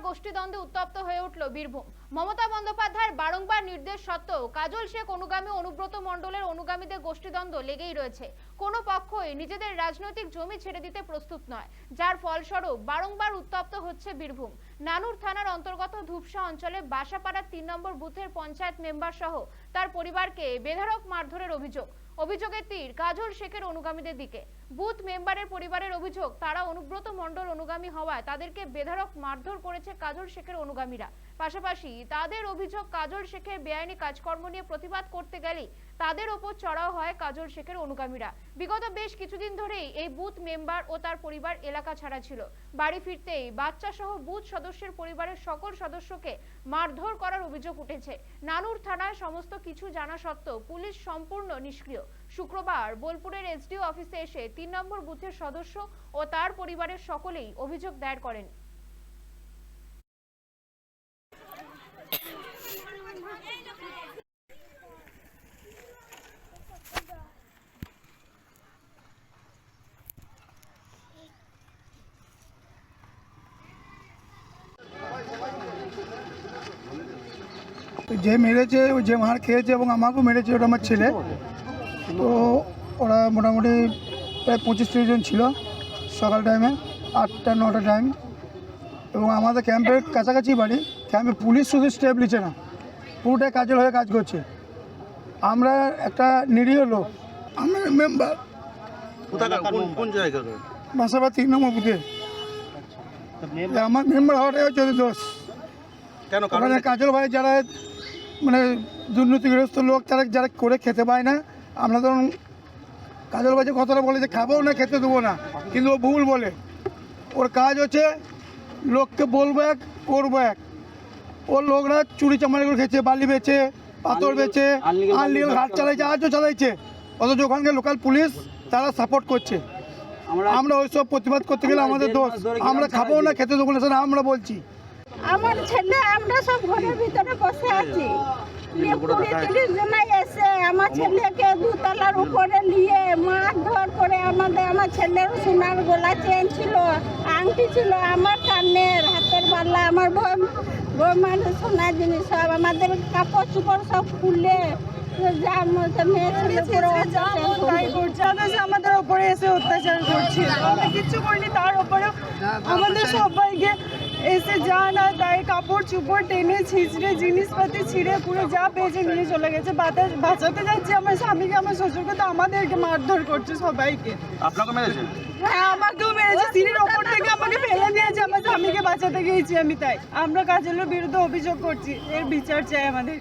গোষ্ঠীদ্বন্দ্বে উত্তপ্ত হয়ে উঠল বীরভূম। মমতা বন্দ্যোপাধ্যায়ের বারংবার নির্দেশ সত্ত্বেও কাজল শেখ অনুগামী অনুব্রত মণ্ডলের অনুগামীদের গোষ্ঠীদ্বন্দ্ব লেগেই রয়েছে। কোনো পক্ষই নিজেদের রাজনৈতিক জমি ছেড়ে দিতে প্রস্তুত নয়, যার ফলস্বরূপ বারংবার উত্তপ্ত হচ্ছে বীরভূম। নানুর থানার অন্তর্গত ধূপসা অঞ্চলে বাসাপাড়ার ৩ নম্বর বুথের পঞ্চায়েত মেম্বার সহ তার পরিবারকে বেধড়ক মারধরের অভিযোগের তীর কাজল শেখের অনুগামীদের দিকে। বুথ মেম্বারের পরিবারের অভিযোগ, তারা অনুব্রত মণ্ডল অনুগামী হওয়ায় তাদেরকে বেধড়ক মারধর করেছে কাজল শেখের অনুগামীরা। পাশাপাশি তাদের অভিযোগ, কাজল শেখের বেআইনি কাজকর্ম নিয়ে প্রতিবাদ করতে গেলেই তাদের ওপর চড়াও হয় কাজল শেখের অনুগামীরা। বিগত বেশ কিছুদিন ধরেই এই বুথ মেম্বার ও তার পরিবার এলাকা ছাড়া ছিল। বাড়ি ফিরতেই বাচ্চা সহ বুথ সদস্যের পরিবারের সকল সদস্যকে মারধর করার অভিযোগ উঠেছে। নানুর থানায় সমস্ত কিছু জানা সত্ত্বেও পুলিশ সম্পূর্ণ নিষ্ক্রিয়। শুক্রবার বোলপুরের এসডিও অফিসে এসে ৩ নম্বর বুথের সদস্য ও তার পরিবারের সকলেই অভিযোগ দায়ের করেন। যে মেরেছে, ও যে মার খেয়েছে এবং আমাকেও মেরেছে, ওটা আমার ছেলে। তো ওরা মোটামুটি প্রায় 25-30 জন ছিল সকাল টাইমে, 8টা-9টা টাইম। এবং আমাদের ক্যাম্পের কাছাকাছি বাড়ি। ক্যাম্পে পুলিশ শুধু স্টেপ নিচ্ছে না, পুরোটাই কাজের হয়ে কাজ করছে। আমরা একটা নিরীহ লোক, আমরা মেম্বার কোন জায়গা বাসাবাড়ি 3 নম্বর বুথে। আমার মেম্বার হওয়াটাই হচ্ছে দোষ। কেন ওখানে কাজল ভাই যারা মানে দুর্নীতিগ্রস্ত লোক, তারা যারা করে খেতে পায় না। আমরা ধরুন কাজল ভাই যে কথাটা বলে যে খাবো না, খেতে দেবো না, কিন্তু ও ভুল বলে। ওর কাজ হচ্ছে লোককে বলবো এক, করবো এক। ওর লোকরা চুরি চামারি করে খেয়েছে, বালি বেচে, পাথর বেচে, আনলিগাল হাট চালাইছে, আজও চালাইছে। অথচ ওখানকার লোকাল পুলিশ তারা সাপোর্ট করছে। আমরা ওইসব প্রতিবাদ করতে গেলে আমাদের দোষ। আমরা খাবো না, খেতে দেবো না, সেটা আমরা বলছি। আমার ছেলে, আমরা সব ঘরের ভিতরে বসে আছি। 20-30 জন এসে আমার ছেলেকে 2তলার উপরে নিয়ে মারধর করে। আমার ছেলের সোনার গলা চেন ছিল, আংটি ছিল, আমার কানের হাতের বালা, আমার বৌমার সোনার জিনিস সব, আমাদের কাপড় চোপড় সব খুলে আমাদের উপরে এসে অত্যাচার করছে। আমরা কিচ্ছু করিনি, তার উপরেও আমাদের সবাইকে এসে যা না তাই কাপড় চুপড় টেনে ছিঁচড়ে জিনিসপাতি ছিঁড়ে পুরো যা পেয়েছে নিয়ে চলে গেছে। বাঁচাতে যাচ্ছি আমার স্বামীকে, আমার শ্বশুরকে, তো আমাদেরকে মারধর করছে সবাইকে। আপনাকে মেরেছে? হ্যাঁ, আমাকেও মেরেছে। সিঁড়ির ওপর থেকে আমাকে ফেলে দিয়েছে, আমার স্বামীকে বাঁচাতে গিয়েছি আমি। তাই আমরা কাজলের বিরুদ্ধে অভিযোগ করছি, এর বিচার চাই আমাদের।